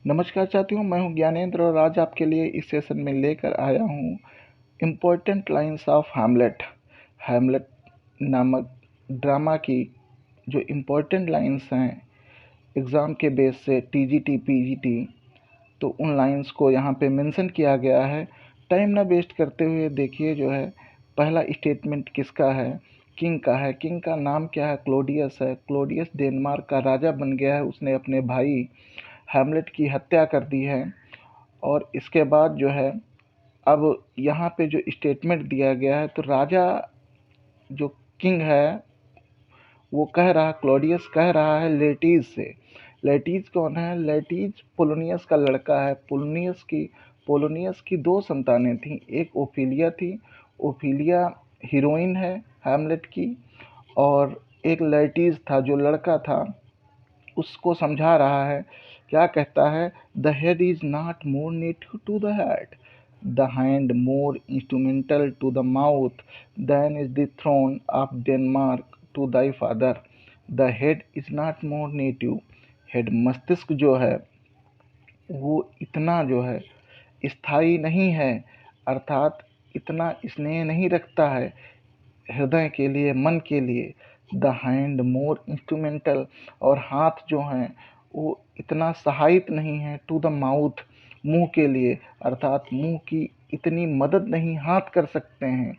नमस्कार साथियों, मैं हूं ज्ञानेंद्र और आज आपके लिए इस सेशन में लेकर आया हूं important lines of Hamlet. Hamlet नामक ड्रामा की जो इम्पोर्टेंट लाइंस हैं एग्ज़ाम के बेस से टीजीटी पीजीटी, तो उन लाइंस को यहाँ पे मेंशन किया गया है। टाइम ना वेस्ट करते हुए देखिए जो है पहला स्टेटमेंट किसका है, किंग का है। किंग का नाम क्या है? क्लोडियस है। क्लोडियस डेनमार्क का राजा बन गया है। उसने अपने भाई हैमलेट की हत्या कर दी है। और इसके बाद जो है अब यहाँ पे जो स्टेटमेंट दिया गया है, तो राजा जो किंग है वो कह रहा, क्लोडियस कह रहा है लेटीज से। लेटीज कौन है? लेटीज पोलोनियस का लड़का है। पोलोनियस की दो संतानें थीं। एक ओफिलिया थी। ओफिलिया हीरोइन है हैमलेट की, और एक लेटीज था जो लड़का था। उसको समझा रहा है। क्या कहता है? The head is not more native to the head, the hand more instrumental to the mouth than is the throne of Denmark to thy father. The head is not more native. Head मस्तिष्क जो है वो इतना जो है स्थायी नहीं है, अर्थात इतना स्नेह नहीं रखता है हृदय के लिए, मन के लिए। द हैंड मोर इंस्ट्रूमेंटल, और हाथ जो हैं वो इतना सहायक नहीं है टू द माउथ, मुंह के लिए, अर्थात मुंह की इतनी मदद नहीं हाथ कर सकते हैं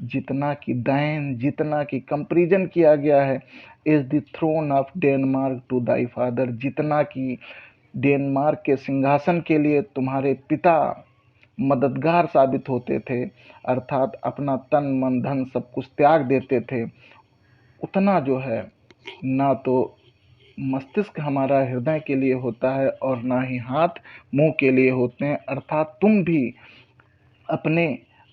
जितना कि दैन, जितना कि कंपैरिजन किया गया है is the throne of Denmark to thy father, जितना कि डेनमार्क के सिंहासन के लिए तुम्हारे पिता मददगार साबित होते थे, अर्थात अपना तन मन धन सब कुछ त्याग देते थे, उतना जो है ना तो मस्तिष्क हमारा हृदय के लिए होता है और ना ही हाथ मुंह के लिए होते हैं। अर्थात तुम भी अपने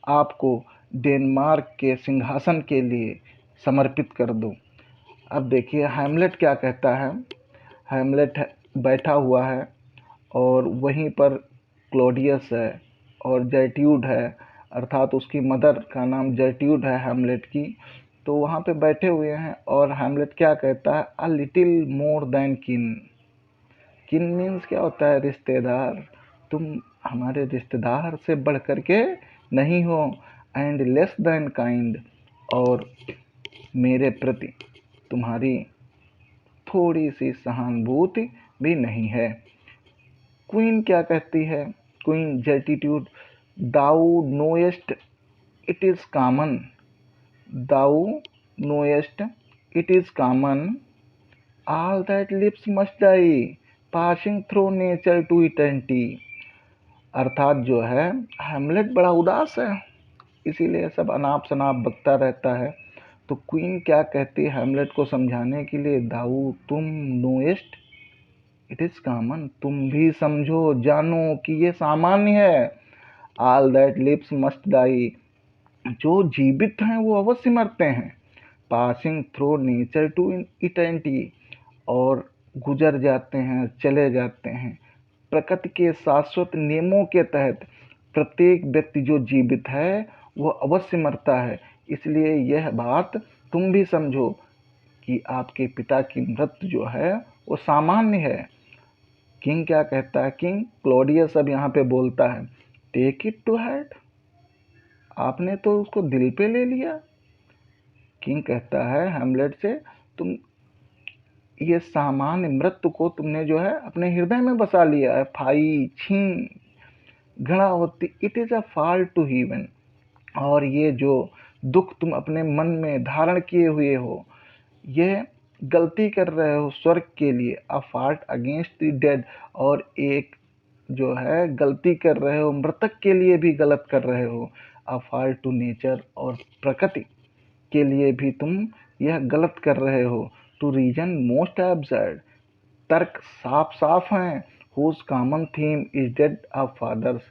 आप को डेनमार्क के सिंहासन के लिए समर्पित कर दो। अब देखिए हैमलेट क्या कहता है। हैमलेट बैठा हुआ है और वहीं पर क्लोडियस है और जर्ट्यूड है, अर्थात उसकी मदर का नाम जर्ट्यूड है हैमलेट की। तो वहाँ पे बैठे हुए हैं और हैमलेट क्या कहता है? अ लिटिल मोर देन किन। किन मीन्स क्या होता है? रिश्तेदार। तुम हमारे रिश्तेदार से बढ़ कर के नहीं हो। एंड लेस देन काइंड, और मेरे प्रति तुम्हारी थोड़ी सी सहानुभूति भी नहीं है। क्वीन क्या कहती है? Queen Gertrude, thou knowest it is common, thou knowest it is common, all that lives must die, passing through nature to eternity. अर्थात जो है हैमलेट बड़ा उदास है, इसीलिए सब अनाप शनाप बकता रहता है। तो क्वीन क्या कहती है हैमलेट को समझाने के लिए? दाऊ तुम नोएस्ट इट इज कॉमन, तुम भी समझो, जानो कि ये सामान्य है। All that lives must die, जो जीवित हैं वो अवश्य मरते हैं। Passing through nature to eternity, और गुजर जाते हैं, चले जाते हैं प्रकृति के शाश्वत नियमों के तहत। प्रत्येक व्यक्ति जो जीवित है वो अवश्य मरता है। इसलिए यह बात तुम भी समझो कि आपके पिता की मृत्यु जो है वो सामान्य है। किंग क्या कहता है? किंग क्लोडियस अब यहाँ पे बोलता है, टेक इट टू हार्ट, आपने तो उसको दिल पे ले लिया। किंग कहता है हैमलेट से, तुम ये सामान्य मृत्यु को तुमने जो है अपने हृदय में बसा लिया है। फाई छी घृणा होती, it is a fall to heaven, और ये जो दुख तुम अपने मन में धारण किए हुए हो, यह गलती कर रहे हो स्वर्ग के लिए। A fault against the dead, और एक जो है गलती कर रहे हो मृतक के लिए भी गलत कर रहे हो। अ फॉल्ट टू नेचर, और प्रकृति के लिए भी तुम यह गलत कर रहे हो। टू रीजन मोस्ट एब्सर्ड, तर्क साफ साफ हैं। Whose common theme is death of fathers,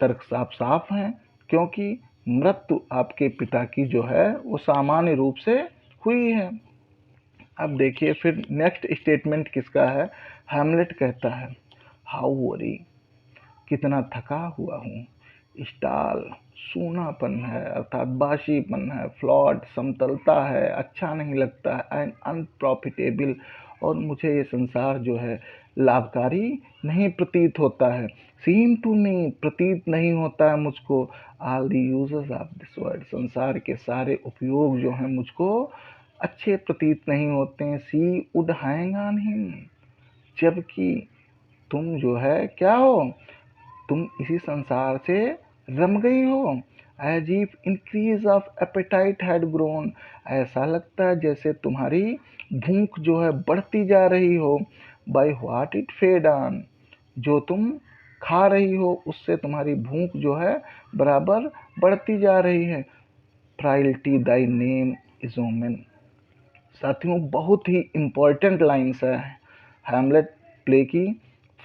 तर्क साफ साफ हैं क्योंकि मृत्यु आपके पिता की जो है वो सामान्य रूप से हुई है। अब देखिए फिर नेक्स्ट स्टेटमेंट किसका है? हैमलेट कहता है, हाउ वरी, कितना थका हुआ हूँ। स्टाल, सूनापन है, अर्थात बासीपन है। फ्लॉड, समतलता है, अच्छा नहीं लगता है। एंड अनप्रॉफिटेबल, और मुझे ये संसार जो है लाभकारी नहीं प्रतीत होता है। सीम टू मी, प्रतीत नहीं होता है मुझको। All the uses of this word, संसार के सारे उपयोग जो हैं मुझको अच्छे प्रतीत नहीं होते हैं। सी वुड हैंग ऑन हिम, जबकि तुम जो है क्या हो, तुम इसी संसार से रम गई हो। As if increase of appetite had grown, ऐसा लगता है जैसे तुम्हारी भूख जो है बढ़ती जा रही हो। By what it fed on, जो तुम खा रही हो उससे तुम्हारी भूख जो है बराबर बढ़ती जा रही है। फ्राइल्टी दाई नेम इज ओमेन, साथियों बहुत ही इम्पोर्टेंट लाइन्स है हैमलेट प्ले की।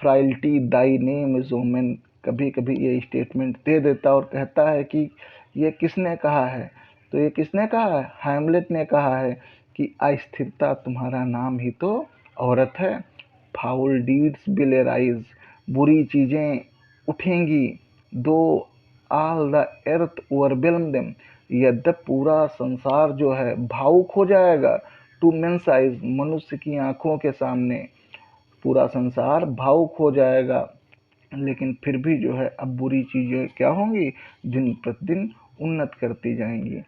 फ्राइल्टी दाई नेम इज ओमेन, कभी कभी ये स्टेटमेंट दे देता और कहता है कि ये किसने कहा है, तो ये किसने कहा है, हैमलेट ने कहा है कि अस्थिरता तुम्हारा नाम ही तो औरत है। फाउल डीड्स विल अराइज, बुरी चीज़ें उठेंगी। Though all the earth overwhelm them, यद्यप पूरा संसार जो है भावुक हो जाएगा। टू मेन्स आइज, मनुष्य की आंखों के सामने पूरा संसार भावुक हो जाएगा, लेकिन फिर भी जो है अब बुरी चीज़ें क्या होंगी, दिन प्रतिदिन उन्नत करती जाएंगी।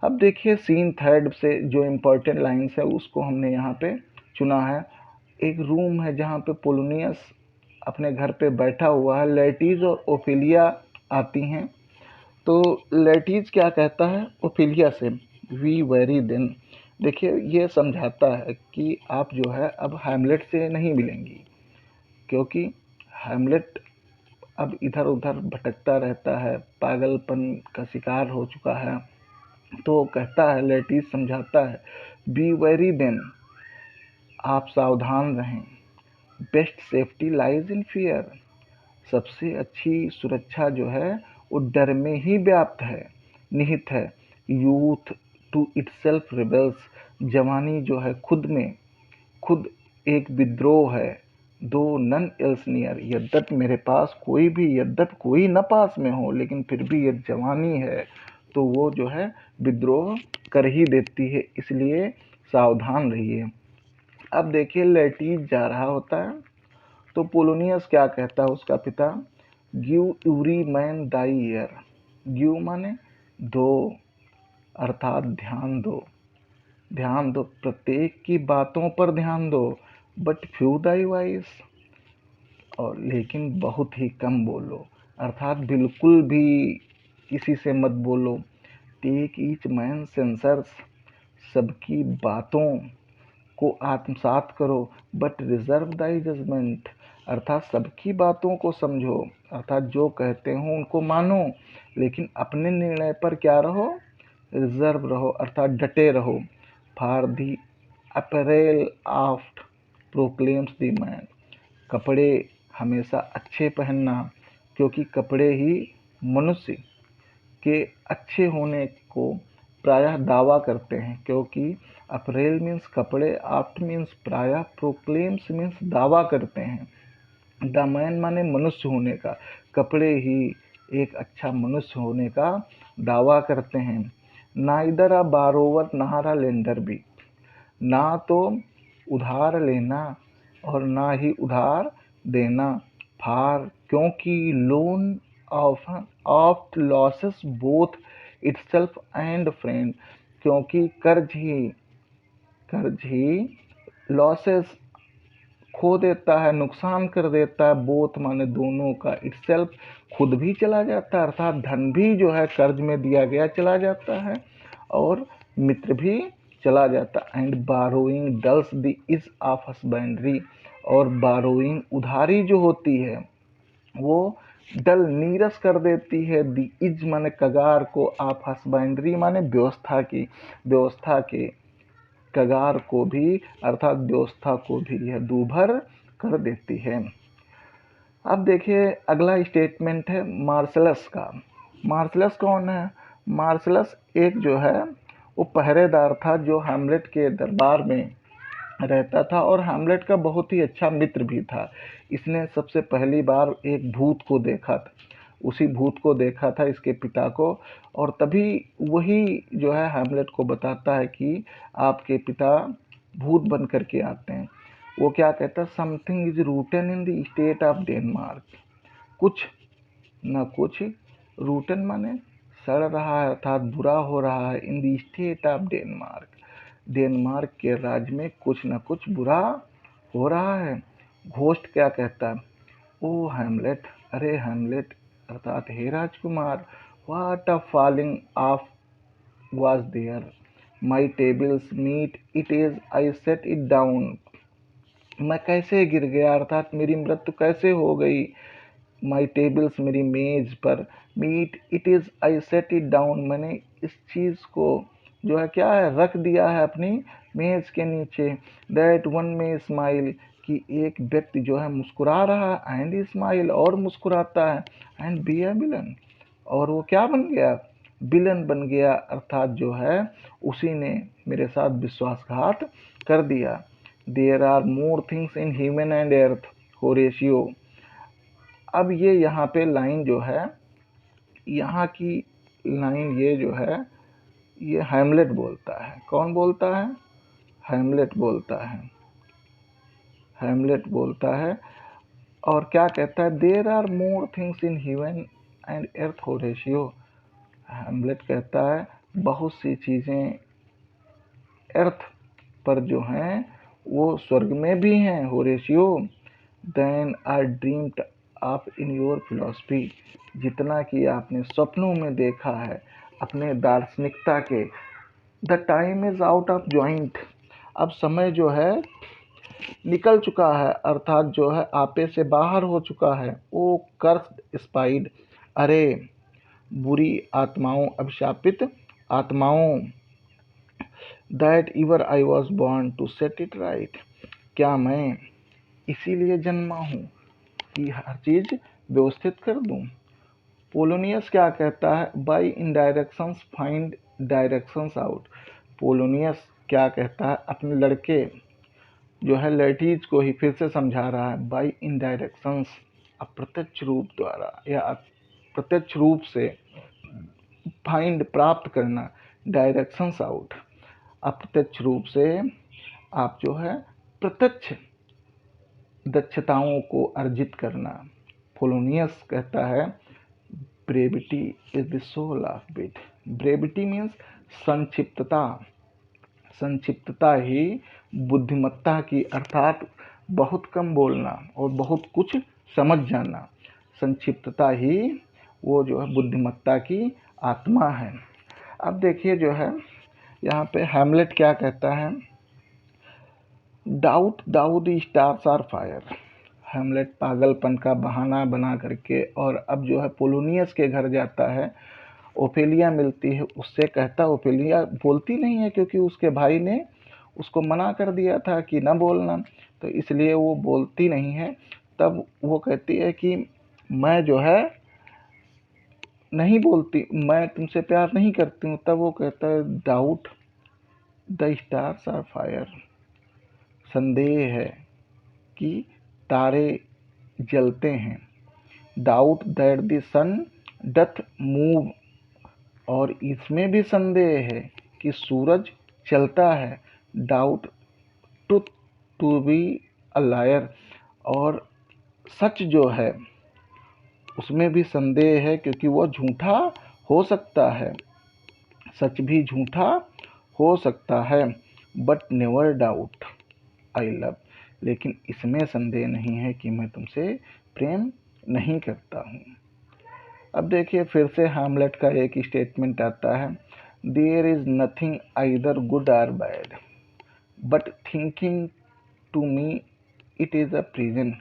अब देखिए सीन थर्ड से जो इम्पोर्टेंट लाइन्स है उसको हमने यहाँ पे चुना है। एक रूम है जहाँ पे पोलोनियस अपने घर पे बैठा हुआ है। लेटीज और ओफिलिया आती हैं। तो लेटीज क्या कहता है ओफिलिया से, वी वेरी देन, देखिए ये समझाता है कि आप जो है अब हैमलेट से नहीं मिलेंगी, क्योंकि हैमलेट अब इधर उधर भटकता रहता है, पागलपन का शिकार हो चुका है। तो कहता है, लेटीज समझाता है, बी वेरी देन, आप सावधान रहें। Best safety lies in fear, सबसे अच्छी सुरक्षा जो है वो डर में ही व्याप्त है, निहित है। यूथ टू इटसेल्फ रिबेल्स, जवानी जो है खुद में खुद एक विद्रोह है। दो नन एल्स नियर, यद्यप मेरे पास कोई भी, यद्यप कोई न पास में हो, लेकिन फिर भी ये जवानी है तो वो जो है विद्रोह कर ही देती है, इसलिए सावधान रहिए। अब देखिए लेटीज जा रहा होता है तो पोलोनियस क्या कहता है उसका पिता, give every man thy year, give माने दो, अर्थात ध्यान दो, ध्यान दो, प्रत्येक की बातों पर ध्यान दो। बट फ्यू दाई वाइस, और लेकिन बहुत ही कम बोलो, अर्थात बिल्कुल भी किसी से मत बोलो। टेक ईच मैन सेंसर्स, सबकी बातों को आत्मसात करो। बट रिजर्व दाई जजमेंट, अर्थात सबकी बातों को समझो, अर्थात जो कहते हो उनको मानो, लेकिन अपने निर्णय पर क्या रहो, रिजर्व रहो, अर्थात डटे रहो। For the April oft proclaims the man, कपड़े हमेशा अच्छे पहनना, क्योंकि कपड़े ही मनुष्य के अच्छे होने को प्रायः दावा करते हैं। क्योंकि अप्रैल मीन्स कपड़े, आफ्ट मीन्स प्रायः, प्रोक्लेम्स मीन्स दावा करते हैं। द मैन माने मनुष्य होने का, कपड़े ही एक अच्छा मनुष्य होने का दावा करते हैं। Neither a बारोवर Nahar a lender भी, ना तो उधार लेना और ना ही उधार देना। फार, क्योंकि loan of losses both itself and friend, क्योंकि कर्ज ही लॉसेस खो देता है, नुकसान कर देता है। बोथ माने दोनों का, इटसेल्फ खुद भी चला जाता है, अर्थात धन भी जो है कर्ज में दिया गया चला जाता है, और मित्र भी चला जाता। And burrowing dulls the is of husbandry, और बारोइंग उधारी जो होती है वो डल नीरस कर देती है। दी इज माने कगार को, ऑफ हस्बैंड्री माने व्यवस्था की, व्यवस्था के कगार को भी, अर्थात व्यवस्था को भी यह दूभर कर देती है। अब देखिए अगला स्टेटमेंट है मार्शलस का। मार्शलस कौन है, मार्शलस एक जो है वो पहरेदार था जो हैमलेट के दरबार में रहता था और हैमलेट का बहुत ही अच्छा मित्र भी था। इसने सबसे पहली बार एक भूत को देखा था, उसी भूत को देखा था इसके पिता को, और तभी वही जो है हैमलेट को बताता है कि आपके पिता भूत बन करके आते हैं। वो क्या कहता है, something is routine in the state of Denmark, कुछ न कुछ, रूटन माने सड़ रहा है अर्थात बुरा हो रहा है, in the state of Denmark, Denmark के राज्य में कुछ न कुछ बुरा हो रहा है। घोस्ट क्या कहता है, ओ हैमलेट, अरे हैमलेट अर्थात हे राजकुमार, what a falling off was there, my table's meat it is, I set it down, मैं कैसे गिर गया अर्थात मेरी मृत्यु कैसे हो गई, माई टेबल्स मेरी मेज पर, meet it is I set it down मैंने इस चीज को जो है क्या है रख दिया है अपनी मेज के नीचे, दैट वन में स्माइल, कि एक व्यक्ति जो है मुस्कुरा रहा है, एंड स्माइल और मुस्कुराता है, एंड बी ए विलन, और वो क्या बन गया, विलन बन गया अर्थात जो है उसी ने मेरे साथ विश्वासघात कर दिया। There are more things in heaven and earth, Horatio. अब ये यहाँ पे लाइन जो है, यहाँ की लाइन ये जो है, ये हैमलेट बोलता है। कौन बोलता है, हैमलेट बोलता है, हैमलेट बोलता है। और क्या कहता है, there are more things in heaven and earth, Horatio. Hamlet कहता है बहुत सी चीज़ें अर्थ पर जो हैं वो स्वर्ग में भी हैं, Horatio. Than I dreamed of in your philosophy, जितना कि आपने सपनों में देखा है अपने दार्शनिकता के। The time is out of joint, अब समय जो है निकल चुका है अर्थात जो है आपे से बाहर हो चुका है। ओ कर्स्ड स्पाइड, अरे बुरी आत्माओं, अभिशापित आत्माओं, that ever I was born to set it right, क्या मैं इसीलिए जन्मा हूँ कि हर चीज व्यवस्थित कर दूं। पोलोनियस क्या कहता है, by indirections find directions out. Polonius क्या कहता है, अपने लड़के जो है लड़कीज को ही फिर से समझा रहा है, बाई इनडायरेक्शंस, अप्रत्यक्ष रूप द्वारा या प्रत्यक्ष रूप से, फाइंड प्राप्त करना, डायरेक्शंस आउट अप्रत्यक्ष रूप से आप जो है प्रत्यक्ष दक्षताओं को अर्जित करना। पोलोनियस कहता है brevity is the soul of wit, brevity means संक्षिप्तता, संक्षिप्तता ही बुद्धिमत्ता की अर्थात बहुत कम बोलना और बहुत कुछ समझ जाना, संक्षिप्तता ही वो जो है बुद्धिमत्ता की आत्मा है। अब देखिए जो है यहाँ पे हैमलेट क्या कहता है, doubt thou stars are fire. Hamlet पागलपन का बहाना बना करके और अब जो है पोलोनियस के घर जाता है, ओफेलिया मिलती है, उससे कहता, ओफेलिया बोलती नहीं है क्योंकि उसके भाई ने उसको मना कर दिया था कि ना बोलना, तो इसलिए वो बोलती नहीं है। तब वो कहती है कि मैं जो है नहीं बोलती, मैं तुमसे प्यार नहीं करती हूँ। तब वो कहता है doubt the stars are fire, संदेह है कि तारे जलते हैं, doubt that the sun doth move, और इसमें भी संदेह है कि सूरज चलता है, doubt truth to be a liar, और सच जो है उसमें भी संदेह है क्योंकि वो झूठा हो सकता है, सच भी झूठा हो सकता है। But never doubt I love, लेकिन इसमें संदेह नहीं है कि मैं तुमसे प्रेम नहीं करता हूँ। अब देखिए फिर से हैमलेट का एक स्टेटमेंट आता है, there is nothing either good or bad, but thinking to me it is a prison.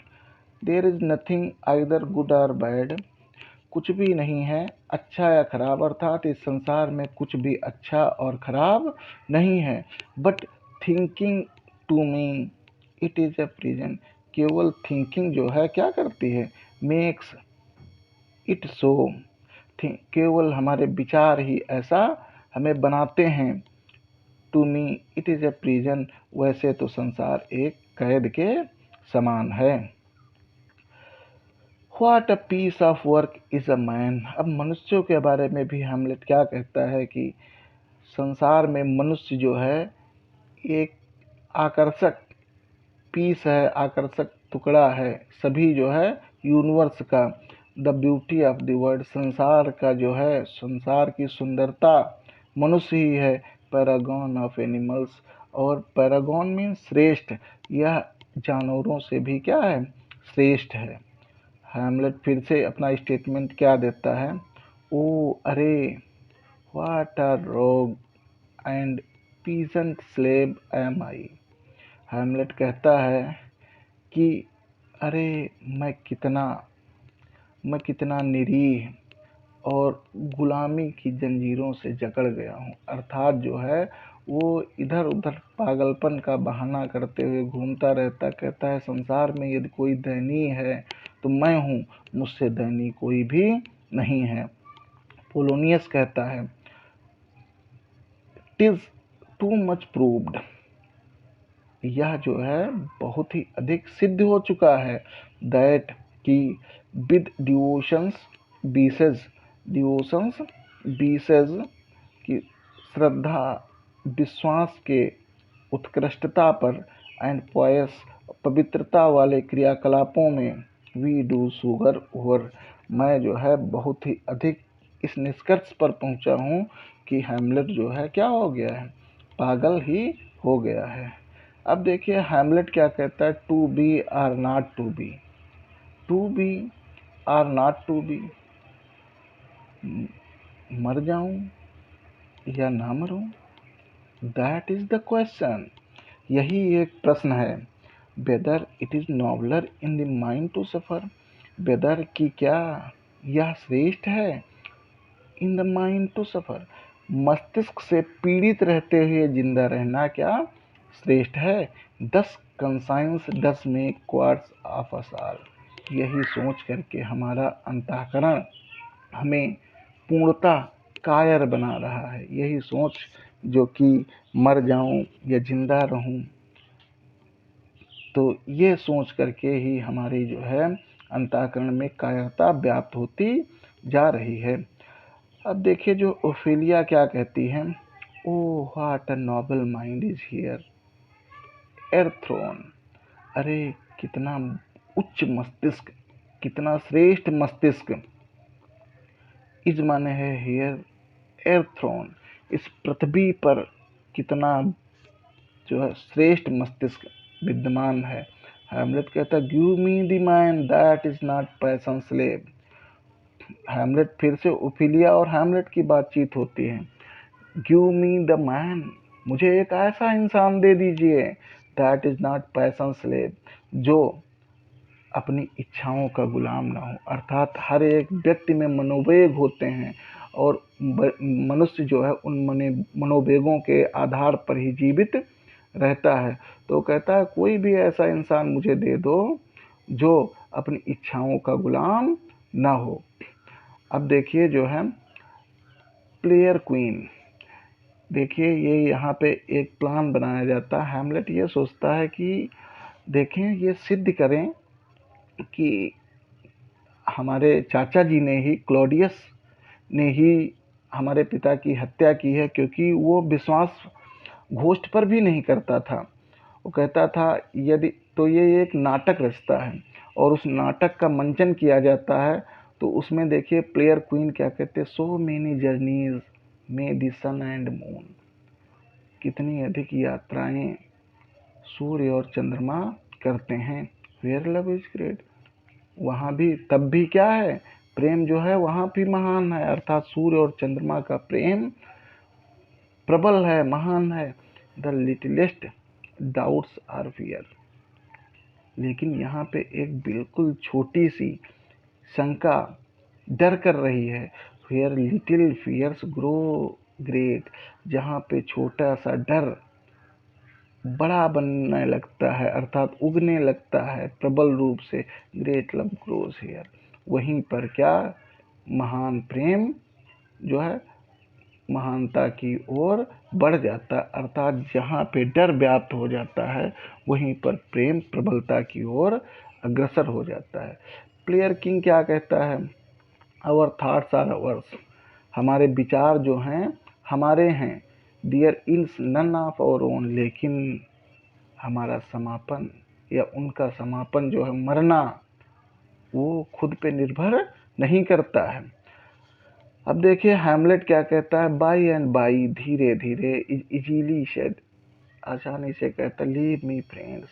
There is nothing either good or bad, कुछ भी नहीं है अच्छा या खराब, अर्थात इस संसार में कुछ भी अच्छा और खराब नहीं है। But thinking to me it is a prison, केवल थिंकिंग जो है क्या करती है, मेक्स इट सो, केवल हमारे विचार ही ऐसा हमें बनाते हैं। To me it is a prison, वैसे तो संसार एक कैद के समान है। What a piece of work is a man, अब मनुष्यों के बारे में भी हैमलेट क्या कहता है कि संसार में मनुष्य जो है एक आकर्षक पीस है, आकर्षक टुकड़ा है सभी जो है यूनिवर्स का। The beauty of the world, संसार का जो है, संसार की सुंदरता मनुष्य ही है। पैरागॉन ऑफ एनिमल्स, और पैरागॉन मीन श्रेष्ठ, यह जानवरों से भी क्या है, श्रेष्ठ है। हैमलेट फिर से अपना स्टेटमेंट क्या देता है, ओ अरे, what a rogue and peasant slave am I. Hamlet कहता है कि अरे मैं कितना निरीह और गुलामी की जंजीरों से जकड़ गया हूँ। अर्थात जो है वो इधर उधर पागलपन का बहाना करते हुए घूमता रहता, कहता है संसार में यदि कोई दयनीय है तो मैं हूँ, मुझसे दयनीय कोई भी नहीं है। पोलोनियस कहता है, टिज टू मच प्रूव्ड, यह जो है बहुत ही अधिक सिद्ध हो चुका है, दैट कि विद डिवोशंस बीसेज की श्रद्धा विश्वास के उत्कृष्टता पर एंड पॉयस पवित्रता वाले क्रियाकलापों में वी डू शुगर ओवर, मैं जो है बहुत ही अधिक इस निष्कर्ष पर पहुंचा हूं कि हैमलेट जो है क्या हो गया है, पागल ही हो गया है। अब देखिए हैमलेट क्या कहता है, to be or not to be, to be or not to be, मर जाऊं या ना मरूं, दैट इज द क्वेश्चन, यही एक प्रश्न है। Whether it is nobler in the mind to suffer, whether की क्या यह श्रेष्ठ है, in the mind to suffer, मस्तिष्क से पीड़ित रहते हुए जिंदा रहना क्या श्रेष्ठ है। 10 कंसाइंस 10 में क्वार्ट्स ऑफ अ साल, यही सोच करके हमारा अंतःकरण हमें पूर्णता कायर बना रहा है। यही सोच जो कि मर जाऊं या जिंदा रहूं, तो ये सोच करके ही हमारी जो है अंतःकरण में कायरता व्याप्त होती जा रही है। अब देखिए जो ओफेलिया क्या कहती है, oh what a noble mind is here o'erthrown, अरे कितना उच्च मस्तिष्क, कितना श्रेष्ठ मस्तिष्क, इज माने है हियर एर्थ्रोन, इस पृथ्वी पर कितना जो है श्रेष्ठ मस्तिष्क विद्यमान है। हैमलेट कहता है give me the man that is not passion slave, Hamlet फिर से ओफिलिया और हैमलेट की बातचीत होती है, गिव मी द मैन, मुझे एक ऐसा इंसान दे दीजिए, that is not passion slave, जो अपनी इच्छाओं का गुलाम ना हो। अर्थात हर एक व्यक्ति में मनोवेग होते हैं और मनुष्य जो है उन मनोवेगों के आधार पर ही जीवित रहता है। तो कहता है कोई भी ऐसा इंसान मुझे दे दो जो अपनी इच्छाओं का गुलाम ना हो। अब देखिए जो है प्लेयर क्वीन, देखिए ये यहाँ पे एक प्लान बनाया जाता है। हैमलेट ये सोचता है कि देखें ये सिद्ध करें कि हमारे चाचा जी ने ही, क्लॉडियस ने ही हमारे पिता की हत्या की है, क्योंकि वो विश्वास घोस्ट पर भी नहीं करता था। वो कहता था यदि तो ये एक नाटक रचता है और उस नाटक का मंचन किया जाता है। तो उसमें देखिए प्लेयर क्वीन क्या कहते हैं, सो मेनी जर्नीज में द सन एंड मून, कितनी अधिक यात्राएं सूर्य और चंद्रमा करते हैं, वेयर लव इज ग्रेट, वहाँ भी तब भी क्या है, प्रेम जो है वहाँ भी महान है। अर्थात सूर्य और चंद्रमा का प्रेम प्रबल है, महान है। द लिटिलेस्ट डाउट्स आर फियर, लेकिन यहाँ पे एक बिल्कुल छोटी सी शंका डर कर रही है, where little fears grow great, जहाँ पे छोटा सा डर बड़ा बनने लगता है, अर्थात उगने लगता है प्रबल रूप से, ग्रेट लव ग्रोज हियर, वहीं पर क्या महान प्रेम जो है महानता की ओर बढ़ जाता है। अर्थात जहाँ पे डर व्याप्त हो जाता है वहीं पर प्रेम प्रबलता की ओर अग्रसर हो जाता है। प्लेयर किंग क्या कहता है, आवर थॉट्स आर अवर्स, हमारे विचार जो हैं हमारे हैं, there is none of our own, लेकिन हमारा समापन या उनका समापन जो है, मरना, वो खुद पे निर्भर नहीं करता है। अब देखिए हैमलेट क्या कहता है, बाई एंड बाई, धीरे धीरे, इजीली शेड, आसानी से कहता, लीव मी फ्रेंड्स,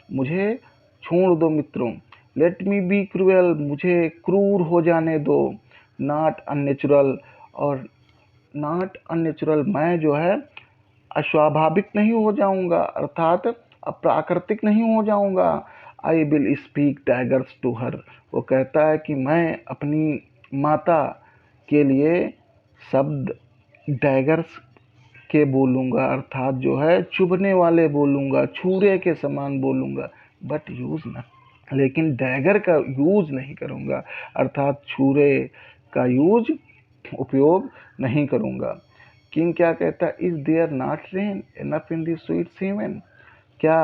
मुझे छोड़ दो मित्रों, लेट मी बी क्रूएल, मुझे क्रूर हो जाने दो, नॉट अननेचुरल, और नॉट अननेचुरल, मैं जो है अस्वाभाविक नहीं हो जाऊंगा, अर्थात अप्राकृतिक नहीं हो जाऊंगा। I will speak daggers to her, वो कहता है कि मैं अपनी माता के लिए शब्द डैगर्स के बोलूंगा, अर्थात जो है चुभने वाले बोलूंगा, छुरे के समान बोलूंगा, बट यूज न, लेकिन डैगर का यूज नहीं करूंगा, अर्थात छुरे का यूज, उपयोग नहीं करूंगा। किंग क्या कहता है, is there not rain enough in the sweet seamen, क्या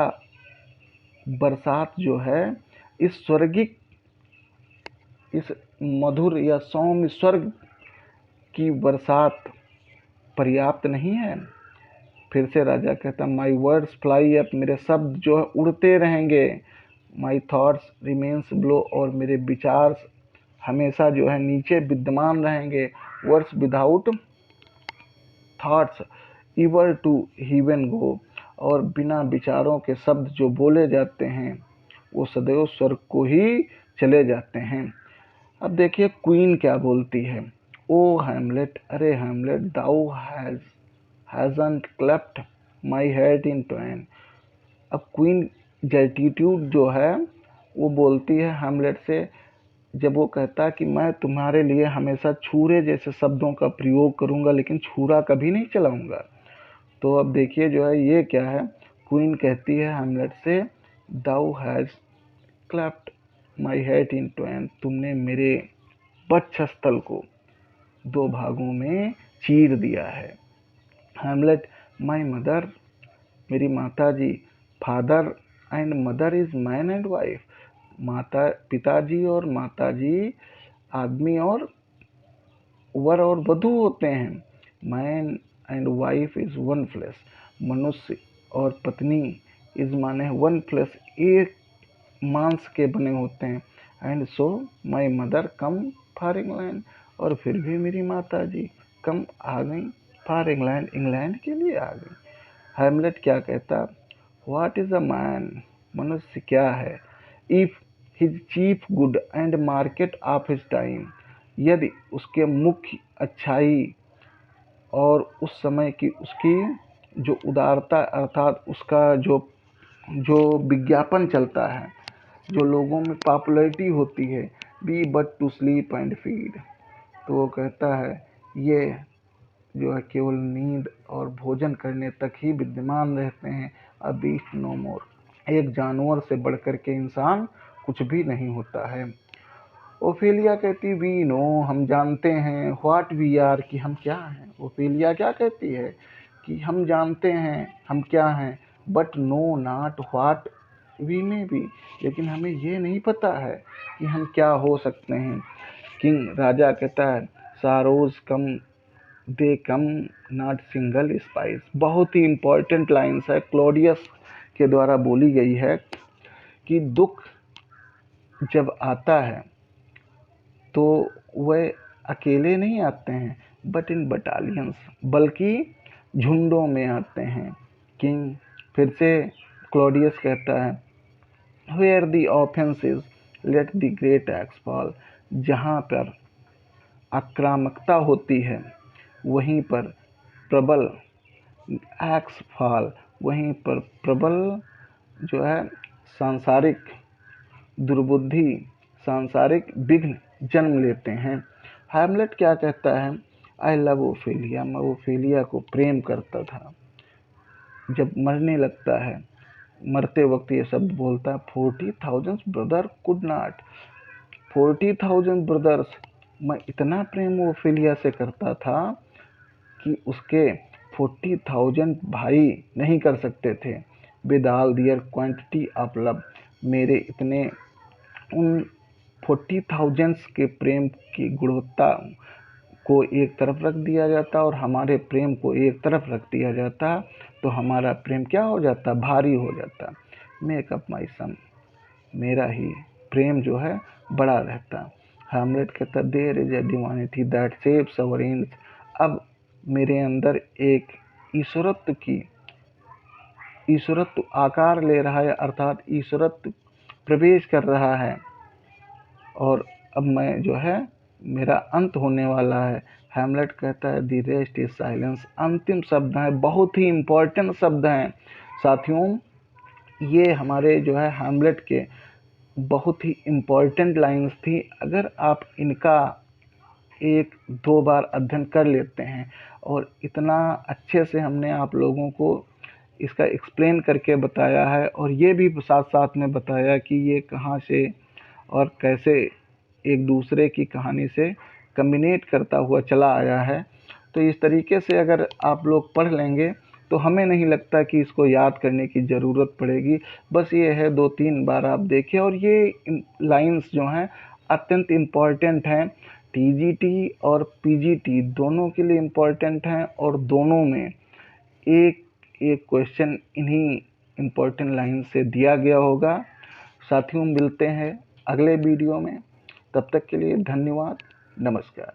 बरसात जो है इस स्वर्गिक, इस मधुर या सौम्य स्वर्ग की बरसात पर्याप्त नहीं है। फिर से राजा कहता, माई वर्ड्स फ्लाई अप, मेरे शब्द जो है उड़ते रहेंगे, माई थॉट्स रिमेन्स बिलो, और मेरे विचार हमेशा जो है नीचे विद्यमान रहेंगे। Words without thoughts ever to heaven go, और बिना विचारों के शब्द जो बोले जाते हैं वो सदैव स्वर्ग को ही चले जाते हैं। अब देखिए क्वीन क्या बोलती है, ओ हैमलेट, अरे Hamlet, thou hasn't cleft my head in twain. अब क्वीन जैटिट्यूड जो है वो बोलती है हैमलेट से, जब वो कहता है कि मैं तुम्हारे लिए हमेशा छुरे जैसे शब्दों का प्रयोग करूंगा लेकिन छुरा कभी नहीं चलाऊंगा। तो अब देखिए जो है ये क्या है, क्वीन कहती है हैमलेट से, thou has cleft my head in twain, तुमने मेरे वक्षस्थल को दो भागों में चीर दिया है। हैमलेट, माई मदर, मेरी माता जी, father and mother is man and wife, माता पिताजी और माताजी आदमी और वर और वधू होते हैं। Man and wife is one flesh, मनुष्य और पत्नी इज माने वन फ्लेश, एक मांस के बने होते हैं। And so my mother come for England, और फिर भी मेरी माता जी कम आ गई फॉर इंग्लैंड, इंग्लैंड के लिए आ गई। हैमलेट क्या कहता, व्हाट इज अ मैन, मनुष्य क्या है, if his chief good and market of his time, यदि उसके मुख्य अच्छाई और उस समय की उसकी जो उदारता, अर्थात उसका जो जो विज्ञापन चलता है, जो लोगों में पॉपुलैरिटी होती है, be but to sleep and feed, तो वो कहता है ये जो है केवल नींद और भोजन करने तक ही विद्यमान रहते हैं। अ बीस्ट नो मोर, एक जानवर से बढ़कर के इंसान कुछ भी नहीं होता है। ओफेलिया कहती, वी नो, हम जानते हैं, व्हाट वी आर, कि हम क्या हैं। ओफेलिया क्या कहती है कि हम जानते हैं हम क्या हैं, but know not what we may be, लेकिन हमें ये नहीं पता है कि हम क्या हो सकते हैं। किंग राजा कहता है, sorrows come they come not single spice, बहुत ही इम्पोर्टेंट लाइन्स है, क्लॉडियस के द्वारा बोली गई है कि दुख जब आता है तो वह अकेले नहीं आते हैं, बट इन बटालियंस, बल्कि झुंडों में आते हैं। किंग फिर से क्लॉडियस कहता है, where the offence is let the great axe fall, जहाँ पर आक्रामकता होती है वहीं पर प्रबल एक्स फॉल, वहीं पर प्रबल जो है सांसारिक दुर्बुद्धि, सांसारिक विघ्न जन्म लेते हैं। हैमलेट क्या कहता है, आई लव ओफेलिया, मैं ओफेलिया को प्रेम करता था। जब मरने लगता है, मरते वक्त ये शब्द बोलता है, 40,000 ब्रदर कुड नॉट, 40,000 ब्रदर्स, मैं इतना प्रेम ओफेलिया से करता था कि उसके 40,000 भाई नहीं कर सकते थे। With all their quantity of love, मेरे इतने उन 40,000 के प्रेम की गुणवत्ता को एक तरफ रख दिया जाता और हमारे प्रेम को एक तरफ रख दिया जाता, तो हमारा प्रेम क्या हो जाता, भारी हो जाता। मेक अप माई सन, मेरा ही प्रेम जो है बड़ा रहता। हैमलेट कहता there is a divinity that shapes our ends. अब मेरे अंदर एक ईश्वरत्व आकार ले रहा है, अर्थात ईश्वरत्व प्रवेश कर रहा है, और अब मैं जो है मेरा अंत होने वाला है। हैमलेट कहता है द रेस्ट इज साइलेंस। अंतिम शब्द हैं, बहुत ही इम्पोर्टेंट शब्द हैं साथियों। ये हमारे जो है हैमलेट के बहुत ही इम्पोर्टेंट लाइन्स थी। अगर आप इनका एक दो बार अध्ययन कर लेते हैं, और इतना अच्छे से हमने आप लोगों को इसका एक्सप्लेन करके बताया है, और ये भी साथ साथ में बताया कि ये कहाँ से और कैसे एक दूसरे की कहानी से कम्बिनेट करता हुआ चला आया है। तो इस तरीके से अगर आप लोग पढ़ लेंगे तो हमें नहीं लगता कि इसको याद करने की ज़रूरत पड़ेगी। बस ये है 2-3 बार आप देखें, और ये लाइंस जो हैं अत्यंत इम्पॉर्टेंट हैं। टीजीटी और पीजीटी दोनों के लिए इम्पॉर्टेंट हैं, और दोनों में एक एक क्वेश्चन इन्हीं इम्पोर्टेंट लाइन से दिया गया होगा। साथियों, मिलते हैं अगले वीडियो में। तब तक के लिए धन्यवाद। नमस्कार।